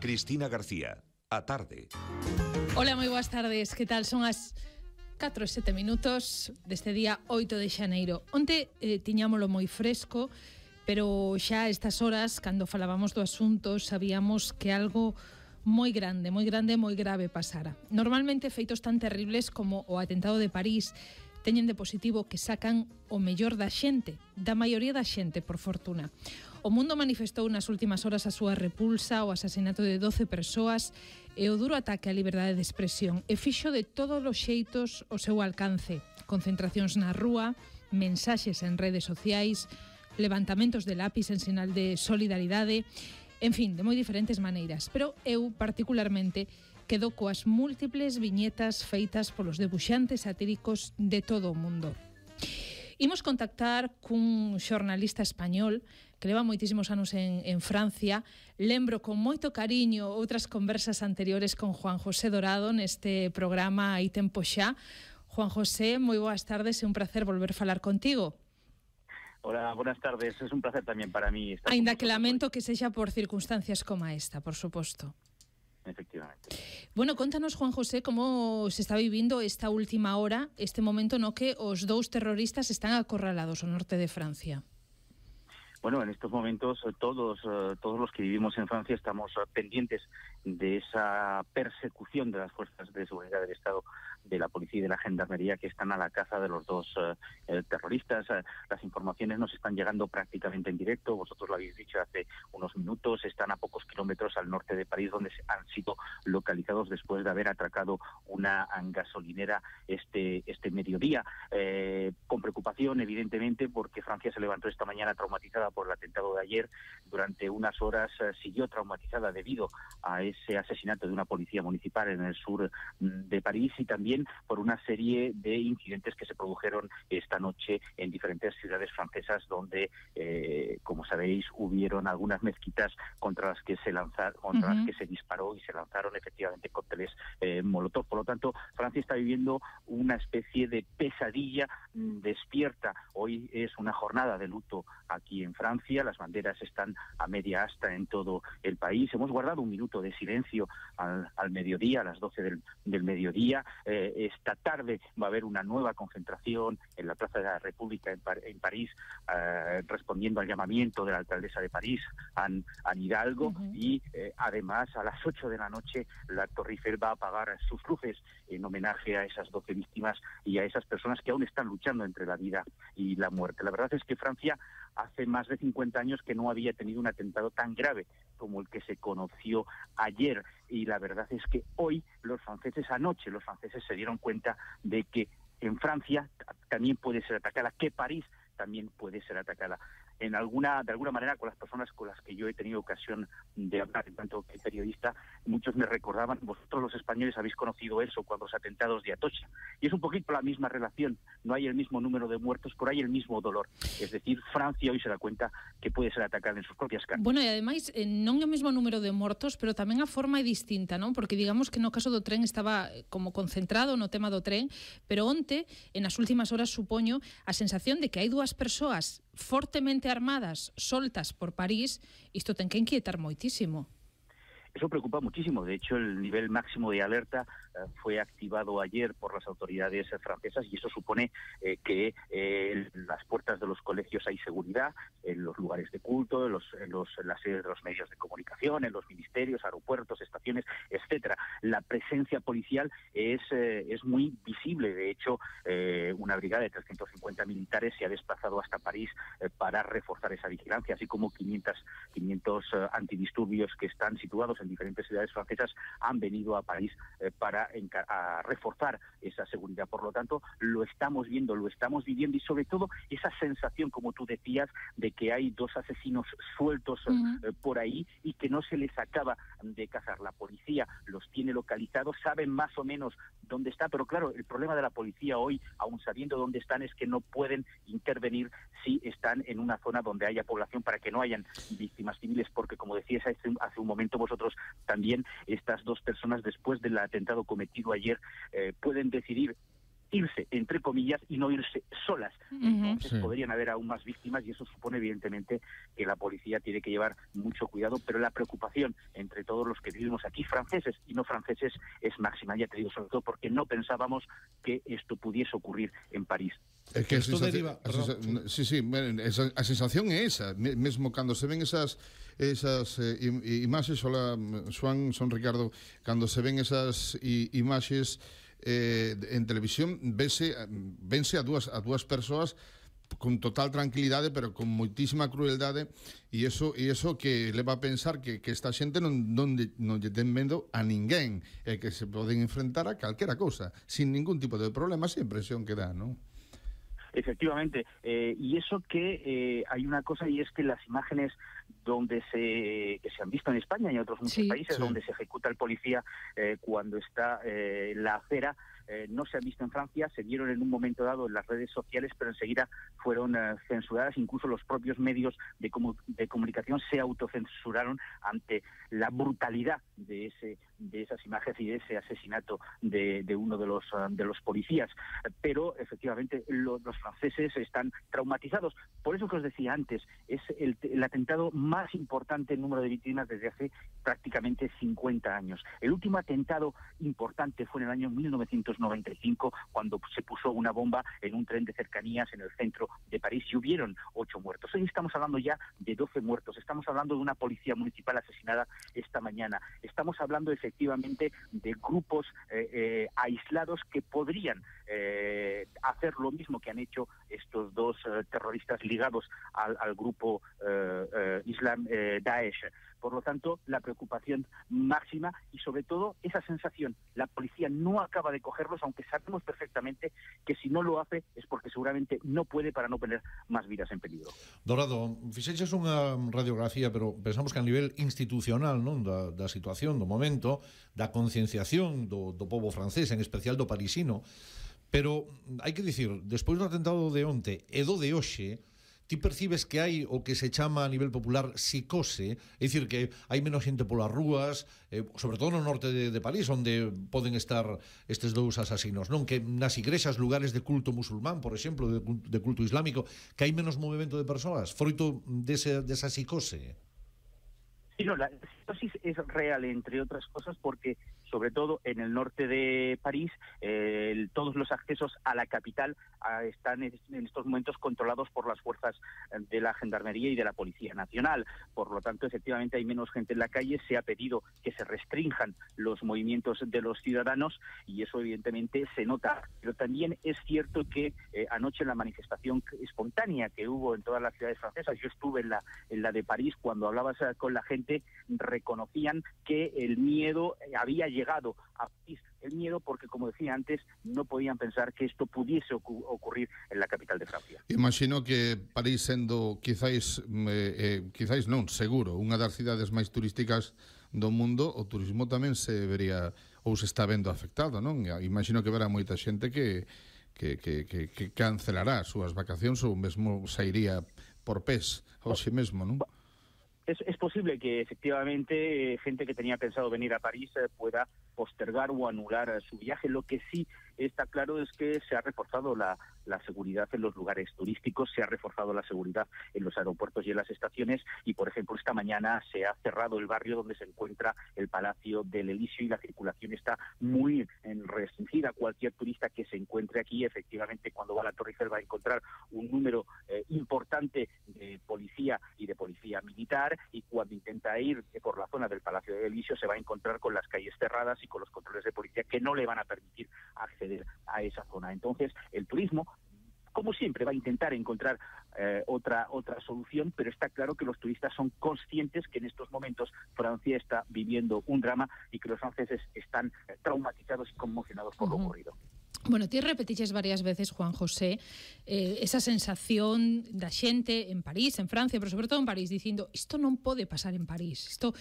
Cristina García, a tarde. Hola, moi boas tardes, que tal? Son as 4 e 7 minutos deste día 8 de xaneiro. Onte tiñámolo moi fresco, pero xa a estas horas, cando falábamos do asunto, sabíamos que algo moi grande, moi grave pasara. Normalmente feitos tan terribles como o atentado de París teñen de positivo que sacan o mellor da xente, da maioría da xente, por fortuna. O mundo manifestou nas últimas horas a súa repulsa ao asasinato de 12 persoas e o duro ataque á liberdade de expresión e fixo de todos os xeitos o seu alcance. Concentracións na rúa, mensaxes en redes sociais, levantamentos de lápis en sinal de solidaridade, en fin, de moi diferentes maneiras. Pero eu, particularmente, quedo coas múltiples viñetas feitas polos debuxantes satíricos de todo o mundo. Imos contactar cun xornalista español que leva moitísimos anos en Francia. Lembro con moito cariño outras conversas anteriores con Juan José Dorado neste programa Hai Tempo Xa. Juan José, moi boas tardes, é un placer volver a falar contigo. Hola, buenas tardes, es un placer tamén para mí estar. Aínda que lamento que sexa por circunstancias como esta, por suposto. Efectivamente. Bueno, contanos, Juan José, como se está vivindo esta última hora, este momento no que os dous terroristas están acorralados ao norte de Francia. Bueno, en estos momentos todos los que vivimos en Francia estamos pendientes de esa persecución de las fuerzas de seguridad del Estado, de la policía y de la gendarmería, que están a la caza de los dos terroristas. Las informaciones nos están llegando prácticamente en directo, vosotros lo habéis dicho hace unos minutos, están a pocos kilómetros al norte de París, donde han sido localizados después de haber atracado una gasolinera este mediodía. Con preocupación, evidentemente, porque Francia se levantó esta mañana traumatizada por el atentado de ayer. Durante unas horas siguió traumatizada debido a ese asesinato de una policía municipal en el sur de París, y también por una serie de incidentes que se produjeron esta noche en diferentes ciudades francesas, donde, como sabéis, hubieron algunas mezquitas contra las que se las que se disparó y se lanzaron efectivamente cócteles molotov. Por lo tanto, Francia está viviendo una especie de pesadilla despierta. Hoy es una jornada de luto aquí en Francia, las banderas están a media asta en todo el país. Hemos guardado un minuto de silencio al mediodía, a las 12 del mediodía. Esta tarde va a haber una nueva concentración en la Plaza de la República en París, respondiendo al llamamiento de la alcaldesa de París, Anne Hidalgo, y además a las 8 de la noche la Torre Eiffel va a apagar sus luces en homenaje a esas 12 víctimas y a esas personas que aún están luchando entre la vida y la muerte. La verdad es que Francia hace más de 50 años que no había tenido un atentado tan grave como el que se conoció ayer, y la verdad es que hoy anoche los franceses se dieron cuenta de que en Francia también puede ser atacada, que París también puede ser atacada. De alguna manera, con las personas con las que yo he tenido ocasión de hablar, en tanto que periodista, muchos me recordaban: vosotros los españoles habéis conocido eso cuando los atentados de Atocha. Y es un poquito la misma relación, no hay el mismo número de muertos, pero hay el mismo dolor. Es decir, Francia hoy se da cuenta que puede ser atacada en sus propias carnes. Bueno, e ademais, non é o mesmo número de mortos, pero tamén a forma é distinta, non? Porque digamos que no caso do tren estaba como concentrado no tema do tren, pero onte, en as últimas horas, supoño, a sensación de que hai dúas persoas fortemente armadas, soltas por París, isto ten que inquietar moitísimo. Eso preocupa muchísimo. De hecho, el nivel máximo de alerta fue activado ayer por las autoridades francesas, y eso supone que en las puertas de los colegios hay seguridad, en los lugares de culto, en las sedes de los medios de comunicación, en los ministerios, aeropuertos, estaciones, etcétera. La presencia policial es muy visible. De hecho, una brigada de 350 militares se ha desplazado hasta París para reforzar esa vigilancia, así como 500 antidisturbios que están situados en diferentes ciudades francesas han venido a París para reforzar esa seguridad. Por lo tanto, lo estamos viendo, lo estamos viviendo, y sobre todo esa sensación, como tú decías, de que hay dos asesinos sueltos por ahí y que no se les acaba de cazar. La policía los tiene localizados, saben más o menos dónde está, pero claro, el problema de la policía hoy, aun sabiendo dónde están, es que no pueden intervenir si están en una zona donde haya población, para que no hayan víctimas civiles, porque, como decías hace un momento vosotros, también estas dos personas, después del atentado cometido ayer, pueden decidir irse, entre comillas, y no irse solas. Entonces podrían haber aún más víctimas y eso supone evidentemente que la policía tiene que llevar mucho cuidado, pero la preocupación entre todos los que vivimos aquí, franceses y no franceses, es máxima, ya te digo, sobre todo porque no pensábamos que esto pudiese ocurrir en París. É que a sensación é esa, mesmo cando se ven esas imaxes, hola Xuan, son Ricardo, cando se ven esas imaxes en televisión, vense a dúas persoas con total tranquilidade, pero con moitísima crueldade, e iso que leva a pensar que esta xente non lle ten medo a ninguén, e que se poden enfrentar a calquera cousa, sin ningún tipo de problema, esa impresión que dá, non? Efectivamente, y eso que hay una cosa, y es que las imágenes que se han visto en España y en otros muchos países donde se ejecuta el policía cuando está en la acera, no se han visto en Francia, se vieron en un momento dado en las redes sociales, pero enseguida fueron censuradas. Incluso los propios medios de comunicación se autocensuraron ante la brutalidad de esas imágenes y de ese asesinato de uno de los policías. Pero efectivamente los franceses están traumatizados. Por eso que os decía antes, es el atentado más importante en número de víctimas desde hace prácticamente 50 años. El último atentado importante fue en el año 1995, cuando se puso una bomba en un tren de cercanías en el centro de París y hubieron 8 muertos. Hoy estamos hablando ya de 12 muertos. Estamos hablando de una policía municipal asesinada esta mañana. Estamos hablando efectivamente de grupos aislados que podrían hacer lo mismo que han hecho estos dos terroristas ligados al grupo Islam Daesh. Por lo tanto, la preocupación máxima y sobre todo esa sensación, la policía no acaba de cogerlos, aunque sabemos perfectamente que si no lo hace es porque seguramente no puede, para no poner más vidas en peligro. Dorado, fixeches unha radiografía, pero pensamos que a nivel institucional, non, da situación, do momento, da concienciación do pobo francés, en especial do parisino, pero hai que dicir, despois do atentado de onte e do de hoxe, ti percibes que hai o que se chama a nivel popular psicose, é dicir que hai menos xente polas rúas, sobre todo no norte de París, onde poden estar estes dous asasinos, non? Que nas igrexas, lugares de culto musulmán, por exemplo, de culto islámico, que hai menos movimento de persoas, froito desa psicose. Sí, no, la psicosis es real, entre otras cosas, porque sobre todo en el norte de París, todos los accesos a la capital están en estos momentos controlados por las fuerzas de la Gendarmería y de la Policía Nacional. Por lo tanto, efectivamente hay menos gente en la calle, se ha pedido que se restrinjan los movimientos de los ciudadanos y eso evidentemente se nota. Pero también es cierto que anoche en la manifestación espontánea que hubo en todas las ciudades francesas, yo estuve en la de París, cuando hablabas con la gente reconocían que el miedo había llegado a París, el miedo porque, como decía antes, no podían pensar que esto pudiese ocurrir en la capital de Francia. Imagino que París, sendo quizáis non, seguro, unha das cidades máis turísticas do mundo, o turismo tamén se vería ou se está vendo afectado, non? Imagino que verá moita xente que cancelará as súas vacacións ou mesmo sairía por pés hoxe mesmo, non? Es posible que efectivamente gente que tenía pensado venir a París pueda postergar o anular su viaje. Lo que sí está claro es que se ha reforzado la seguridad en los lugares turísticos, se ha reforzado la seguridad en los aeropuertos y en las estaciones y, por ejemplo, esta mañana se ha cerrado el barrio donde se encuentra el Palacio del Elíseo y la circulación está muy restringida. Cualquier turista que se encuentre aquí, efectivamente, cuando va a la Torre Eiffel va a encontrar un número importante de policía y de policía militar y cuando intenta ir por la zona del Palacio del Elíseo se va a encontrar con las calles cerradas y con los controles de policía que no le van a permitir acceder a esa zona. Entonces, el turismo, como siempre, va a intentar encontrar otra solución, pero está claro que los turistas son conscientes que en estos momentos Francia está viviendo un drama y que los franceses están traumatizados y conmocionados por lo ocurrido. Bueno, ti repetiches varias veces, Juan José, esa sensación da xente en París, en Francia, pero sobre todo en París, dicindo, isto non pode pasar en París, isto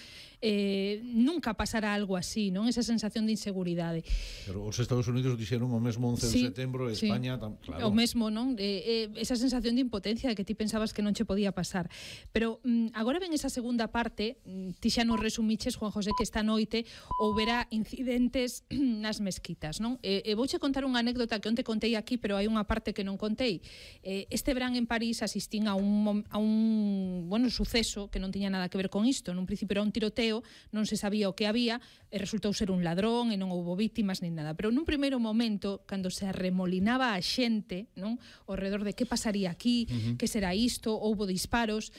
nunca pasará algo así, non? Esa sensación de inseguridade. Pero os Estados Unidos dixeron o mesmo 11 de setembro, España, claro. O mesmo, non? Esa sensación de impotencia de que ti pensabas que non che podía pasar. Pero agora ven esa segunda parte, ti xa nos resumiches, Juan José, que esta noite houbera incidentes nas mesquitas, non? Vouche contar unha unha anécdota que onte contei aquí, pero hai unha parte que non contei. Este verán en París asistín a un suceso que non tiña nada que ver con isto. Nun principio era un tiroteo, non se sabía o que había, e resultou ser un ladrón e non houbo vítimas nin nada. Pero nun primeiro momento, cando se arremolinaba a xente, non, ao redor de que pasaría aquí, que será isto, houbo disparos,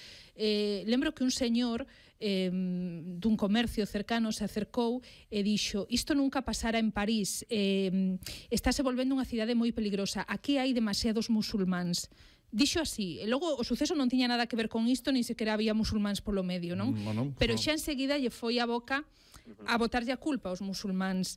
lembro que un señor dun comercio cercano se acercou e dixo: isto nunca pasara en París, estáse volvendo unha cidade moi peligrosa, aquí hai demasiados musulmáns. Dixo así, e logo o suceso non tiña nada que ver con isto, ni sequera había musulmáns polo medio, non? Pero xa enseguida lle foi a boca a botarlle a culpa aos musulmáns.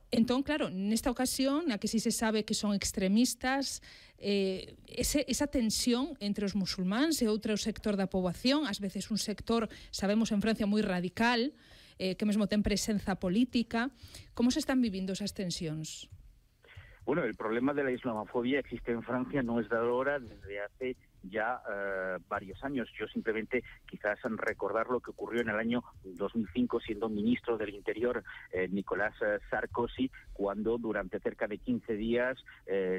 Entón, claro, nesta ocasión, na que si se sabe que son extremistas, esa tensión entre os musulmáns e outro sector da poboación, ás veces un sector, sabemos en Francia, moi radical, que mesmo ten presenza política. Como se están vivindo esas tensións? Bueno, el problema de la islamofobia existe en Francia, no es de ahora, desde hace ya varios años. Yo simplemente quizás recordar lo que ocurrió en el año 2005, siendo ministro del Interior Nicolas Sarkozy, cuando durante cerca de 15 días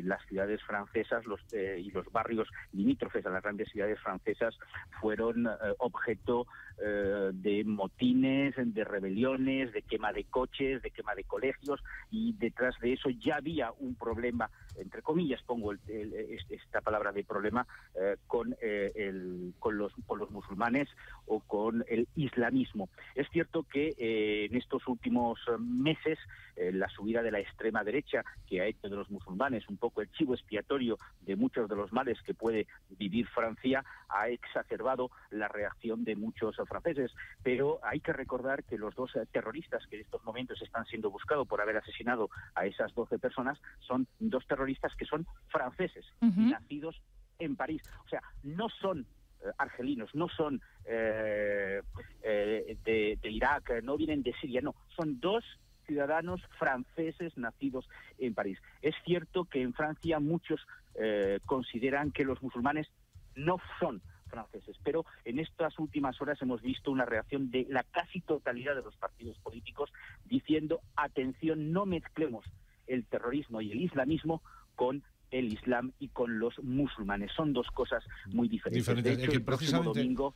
las ciudades francesas y los barrios limítrofes a las grandes ciudades francesas fueron objeto de motines, de rebeliones, de quema de coches, de quema de colegios, y detrás de eso ya había un problema, entre comillas pongo esta palabra de problema, con los musulmanes o con el islamismo. Es cierto que en estos últimos meses la subida de la extrema derecha, que ha hecho de los musulmanes un poco el chivo expiatorio de muchos de los males que puede vivir Francia, ha exacerbado la reacción de muchos franceses. Pero hay que recordar que los dos terroristas que en estos momentos están siendo buscados por haber asesinado a esas 12 personas son dos terroristas que son franceses, nacidos en París. O sea, no son argelinos, no son de Irak, no vienen de Siria, no, son dos ciudadanos franceses nacidos en París. Es cierto que en Francia muchos consideran que los musulmanes no son franceses, pero en estas últimas horas hemos visto una reacción de la casi totalidad de los partidos políticos diciendo: atención, no mezclemos el terrorismo y el islamismo con el islam y con los musulmanes. Son dos cosas muy diferentes. De hecho, el próximo domingo...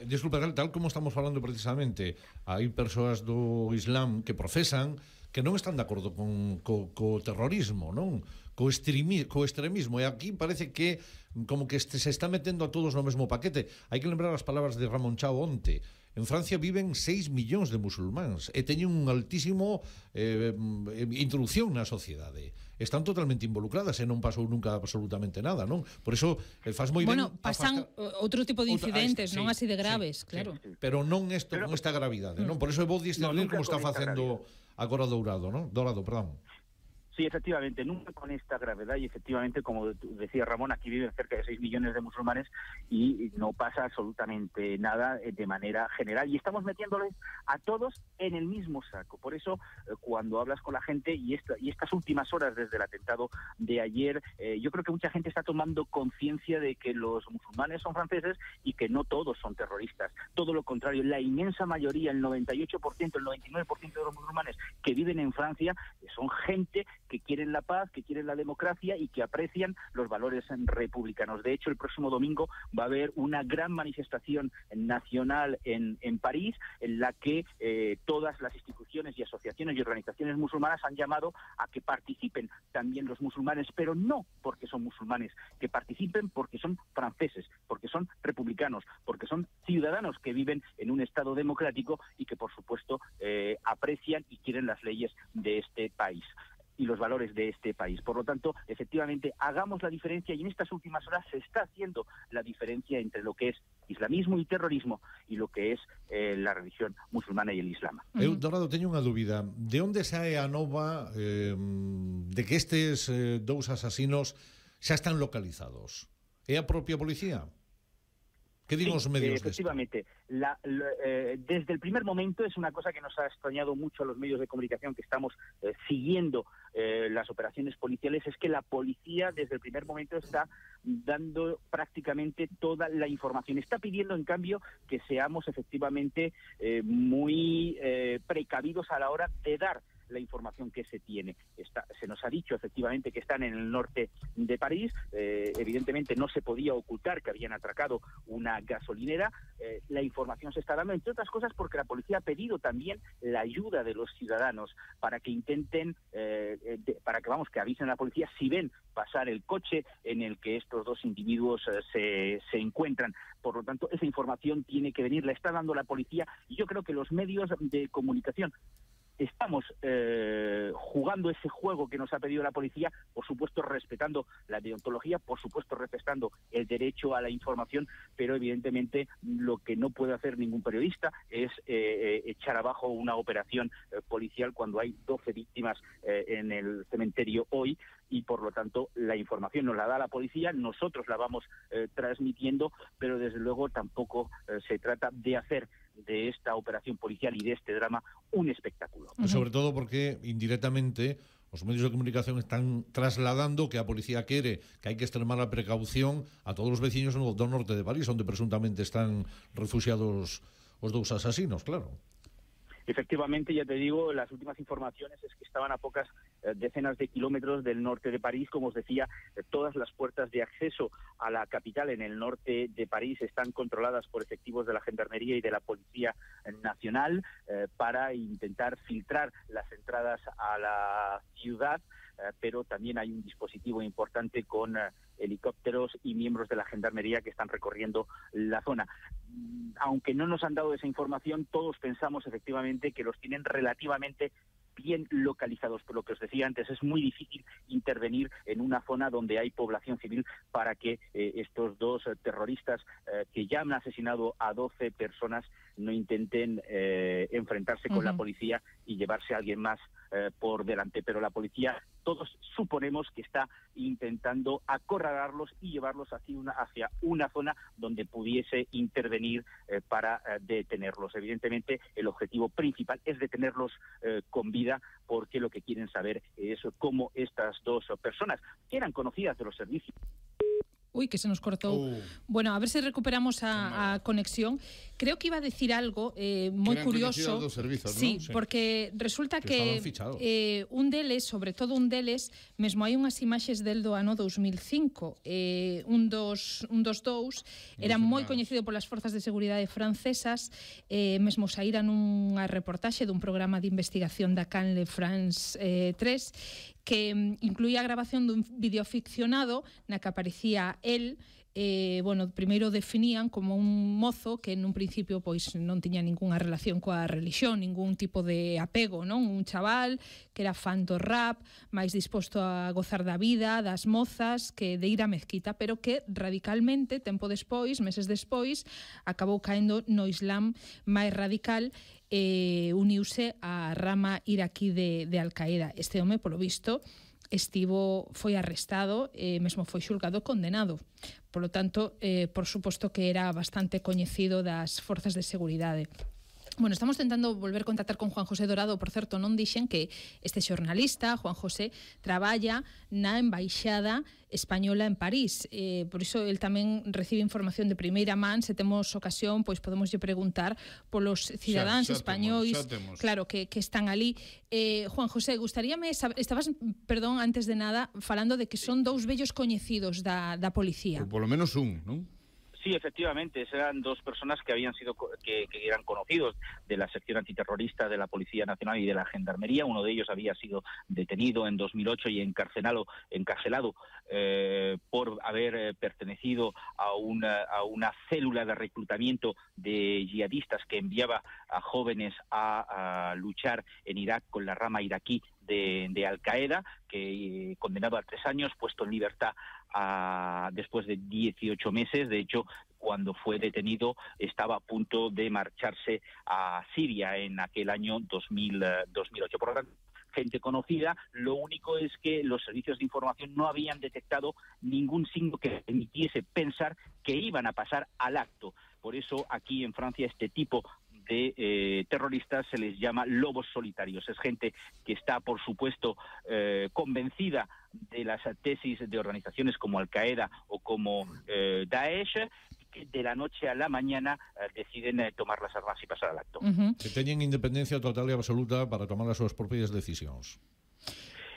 Disculpa, tal como estamos falando precisamente, hai persoas do Islam que profesan que non están de acordo co terrorismo, non? Co extremismo, e aquí parece que como que se está metendo a todos no mesmo paquete. Hai que lembrar as palabras de Ramón Chao onte. En Francia viven 6 millóns de musulmáns e teñen un altísimo introducción na sociedade. Están totalmente involucradas e non pasou nunca absolutamente nada, non? Por iso faz moi ben... Bueno, pasan outro tipo de incidentes, non así de graves, claro. Pero non esta gravidade, non? Por iso é bo discernir como está facendo agora Dourado, non? Dourado, perdón. Sí, efectivamente, nunca con esta gravedad, y efectivamente, como decía Ramón, aquí viven cerca de 6 millones de musulmanes y no pasa absolutamente nada de manera general. Y estamos metiéndoles a todos en el mismo saco. Por eso, cuando hablas con la gente y estas últimas horas desde el atentado de ayer, yo creo que mucha gente está tomando conciencia de que los musulmanes son franceses y que no todos son terroristas. Todo lo contrario, la inmensa mayoría, el 98%, el 99% de los musulmanes que viven en Francia son gente que quieren la paz, que quieren la democracia y que aprecian los valores republicanos. De hecho, el próximo domingo va a haber una gran manifestación nacional en París, en la que todas las instituciones y asociaciones y organizaciones musulmanas han llamado a que participen también los musulmanes, pero no porque son musulmanes, que participen porque son franceses, porque son republicanos, porque son ciudadanos que viven en un Estado democrático y que, por supuesto, aprecian y quieren las leyes de este país y los valores de este país. Por lo tanto, efectivamente, hagamos la diferencia, y en estas últimas horas se está haciendo la diferencia entre lo que es islamismo y terrorismo y lo que es la religión musulmana y el islam. Eu, Dorado, teño unha dúbida. De onde sae a nova de que estes dous asasinos xa están localizados? É a propia policía? Que digan os medios efectivamente. desde el primer momento es una cosa que nos ha extrañado mucho a los medios de comunicación que estamos siguiendo las operaciones policiales, es que la policía desde el primer momento está dando prácticamente toda la información. Está pidiendo, en cambio, que seamos efectivamente muy precavidos a la hora de dar la información que se tiene. Se nos ha dicho efectivamente que están en el norte de París, evidentemente no se podía ocultar que habían atracado una gasolinera, la información se está dando, entre otras cosas porque la policía ha pedido también la ayuda de los ciudadanos para que intenten, que avisen a la policía si ven pasar el coche en el que estos dos individuos se encuentran. Por lo tanto, esa información tiene que venir, la está dando la policía, y yo creo que los medios de comunicación estamos jugando ese juego que nos ha pedido la policía, por supuesto respetando la deontología, por supuesto respetando el derecho a la información, pero evidentemente lo que no puede hacer ningún periodista es echar abajo una operación policial cuando hay 12 víctimas en el cementerio hoy, y por lo tanto la información nos la da la policía, nosotros la vamos transmitiendo, pero desde luego tampoco se trata de hacer de esta operación policial y de este drama un espectáculo. Sobre todo porque indirectamente os medios de comunicación están trasladando que a policía quere que hai que extremar a precaución a todos os veciños do norte de París, onde presuntamente están refugiados os dous asasinos, claro. Efectivamente, ya te digo, las últimas informaciones es que estaban a pocas decenas de kilómetros del norte de París. Como os decía, todas las puertas de acceso a la capital en el norte de París están controladas por efectivos de la Gendarmería y de la Policía Nacional para intentar filtrar las entradas a la ciudad, pero también hay un dispositivo importante con helicópteros y miembros de la Gendarmería que están recorriendo la zona. Aunque no nos han dado esa información, todos pensamos efectivamente que los tienen relativamente bien localizados. Por lo que os decía antes, es muy difícil intervenir en una zona donde hay población civil para que estos dos terroristas que ya han asesinado a 12 personas no intenten enfrentarse con la policía y llevarse a alguien más por delante. Pero la policía, todos suponemos que está intentando acorralarlos y llevarlos hacia una zona donde pudiese intervenir para detenerlos. Evidentemente, el objetivo principal es detenerlos con vida, porque lo que quieren saber es cómo estas dos personas, que eran conocidas de los servicios... Uy, que se nos cortó. Bueno, a ver si recuperamos a conexión. Creo que iba a decir algo moi curioso. Servizos, sí, ¿no? porque resulta que un deles, sobre todo un deles, mesmo hai unhas imaxes del do ano 2005. Un dos dous era moi coñecido polas forzas de seguridade francesas, mesmo saíra nunha reportaxe dun programa de investigación da Canle France 3, que incluía a grabación dun vídeo ficcionado na que aparecía el, primeiro definían como un mozo que nun principio pois non tiña ningunha relación coa religión, ningún tipo de apego, non? Un chaval que era fan do rap, máis disposto a gozar da vida, das mozas, que de ir á mezquita, pero que radicalmente, tempo despois, meses despois, acabou caendo no Islam máis radical, uniuse á rama iraquí de Al-Qaeda. Este home, polo visto, foi arrestado, mesmo foi xulgado e condenado. Por lo tanto, por suposto que era bastante coñecido das forzas de seguridade. Bueno, estamos tentando volver a contactar con Juan José Dorado. Por certo, non dixen que este xornalista, Juan José, traballa na Embaixada Española en París. Por iso el tamén recibe información de primeira man. Se temos ocasión, pois podemos lle preguntar polos cidadáns españois, claro, que están ali. Juan José, gustaríame saber, estabas, perdón, antes de nada, falando de que son dous vellos coñecidos da policía. Ou polo menos un, non? Sí, efectivamente, eran dos personas que habían sido que eran conocidos de la sección antiterrorista de la Policía Nacional y de la Gendarmería. Uno de ellos había sido detenido en 2008 y encarcelado por haber pertenecido a una célula de reclutamiento de yihadistas que enviaba a jóvenes a luchar en Irak con la rama iraquí de Al-Qaeda, que condenado a 3 años, puesto en libertad después de 18 meses. De hecho, cuando fue detenido estaba a punto de marcharse a Siria en aquel año 2008. Por lo tanto, gente conocida. Lo único es que los servicios de información no habían detectado ningún signo que permitiese pensar que iban a pasar al acto. Por eso aquí en Francia este tipo de terroristas se les llama lobos solitarios. Es gente que está, por supuesto, convencida de las tesis de organizaciones como Al-Qaeda o como Daesh, que de la noche a la mañana deciden tomar las armas y pasar al acto. Que teñen independencia total e absoluta para tomar as súas propias decisións.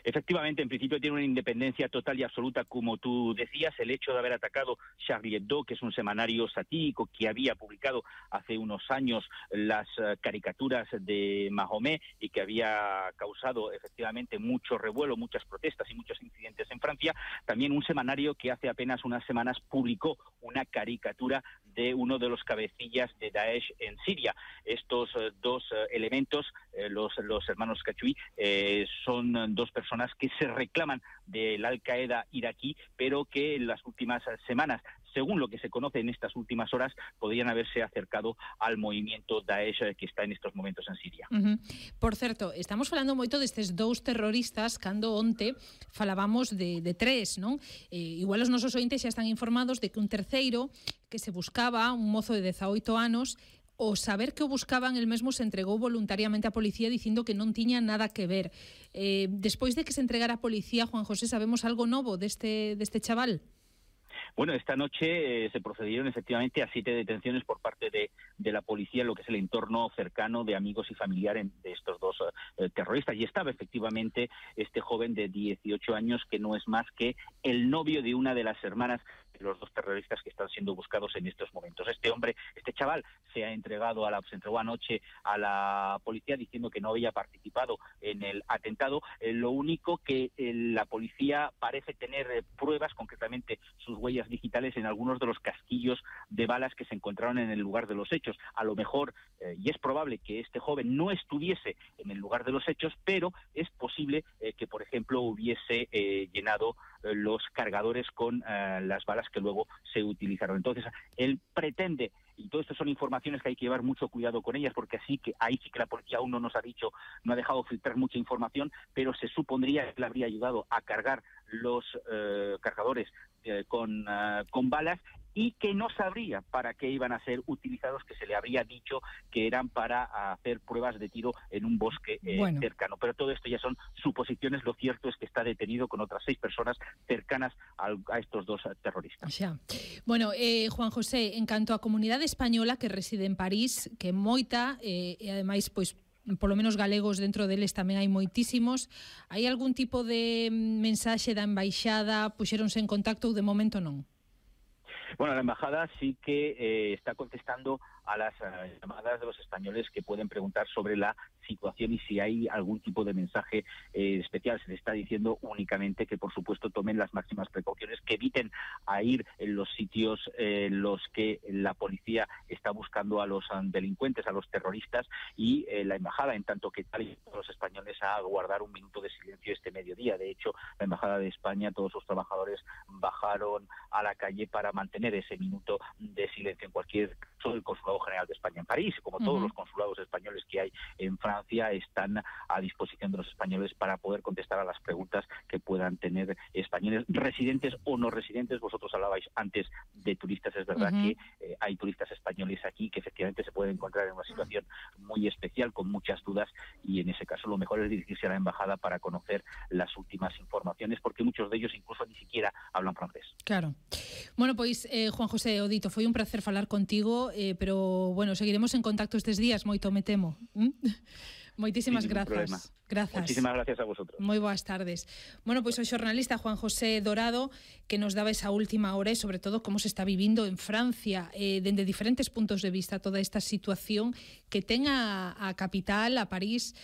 Efectivamente, en principio tiene una independencia total y absoluta, como tú decías. El hecho de haber atacado Charlie Hebdo, que es un semanario satírico que había publicado hace unos años las caricaturas de Mahomet y que había causado efectivamente mucho revuelo, muchas protestas y muchos incidentes en Francia. También un semanario que hace apenas unas semanas publicó una caricatura de uno de los cabecillas de Daesh en Siria. Estos dos elementos, los hermanos Kachoui, son dos personas que se reclaman del Al-Qaeda iraquí, pero que en las últimas semanas, según lo que se conoce en estas últimas horas, podrían haberse acercado al movimiento Daesh que está en estos momentos en Siria. Por certo, estamos falando moito destes dous terroristas cando onte falábamos de tres, non? Igual os nosos ointes xa están informados de que un terceiro que se buscaba, un mozo de 18 anos, o saber que o buscaban, el mesmo se entregou voluntariamente á policía dicindo que non tiña nada que ver. Despois de que se entregara a policía, Juan José, sabemos algo novo deste chaval? Bueno, esta noche se procedieron efectivamente a 7 detenciones por parte de la policía en lo que es el entorno cercano de amigos y familiares de estos dos terroristas. Y estaba efectivamente este joven de 18 años que no es más que el novio de una de las hermanas de los dos terroristas que están siendo buscados en estos momentos. Este hombre, este chaval, se entregó anoche a la policía diciendo que no había participado en el atentado. Lo único que la policía parece tener pruebas, concretamente sus huellas digitales en algunos de los casquillos de balas que se encontraron en el lugar de los hechos. A lo mejor, y es probable que este joven no estuviese en el lugar de los hechos, pero es posible que, por ejemplo, hubiese llenado los cargadores con las balas que luego se utilizaron. Entonces, él pretende, y todo esto son informaciones que hay que llevar mucho cuidado con ellas, porque ahí sí que la policía aún no nos ha dicho, no ha dejado filtrar mucha información, pero se supondría que le habría ayudado a cargar los cargadores con balas, y que no sabría para qué iban a ser utilizados, que se le habría dicho que eran para hacer pruebas de tiro en un bosque cercano. Pero todo esto ya son suposiciones. Lo cierto es que está detenido con otras 6 personas cercanas a estos dos terroristas. Xa. Bueno, Juan José, en canto á comunidade española que reside en París, que é moita, e ademais, pois, polo menos galegos dentro deles tamén hai moitísimos, hai algún tipo de mensaxe da embaixada, puxéronse en contacto ou de momento non? Bueno, la embajada sí que está contestando a las llamadas de los españoles que pueden preguntar sobre la situación y si hay algún tipo de mensaje especial. Se les está diciendo únicamente que, por supuesto, tomen las máximas precauciones, que eviten a ir en los sitios en los que la policía está buscando a los delincuentes, a los terroristas, y la embajada, en tanto que tal y los españoles, a guardar un minuto de silencio este mediodía. De hecho, la embajada de España, todos sus trabajadores bajaron a la calle para mantener ese minuto de silencio. En cualquier caso, el Consulado General de España en París, como todos los consulados españoles que hay en Francia, están a disposición de los españoles para poder contestar a las preguntas que puedan tener españoles, residentes o no residentes. Vosotros hablabais antes de turistas. Es verdad que hay turistas españoles aquí que efectivamente se pueden encontrar en una situación muy especial, con muchas dudas, y en ese caso lo mejor es dirigirse a la embajada para conocer las últimas informaciones, porque muchos de ellos incluso ni siquiera hablan francés. Claro. Bueno, pois, Juan José Odito, foi un placer falar contigo, pero, bueno, seguiremos en contacto estes días, moito me temo. Moitísimas grazas. Grazas. Muchísimas gracias a vosotros. Moi boas tardes. Bueno, pois o xornalista Juan José Dorado, que nos daba esa última hora e sobre todo como se está vivindo en Francia, dende diferentes puntos de vista toda esta situación que ten a capital, a París,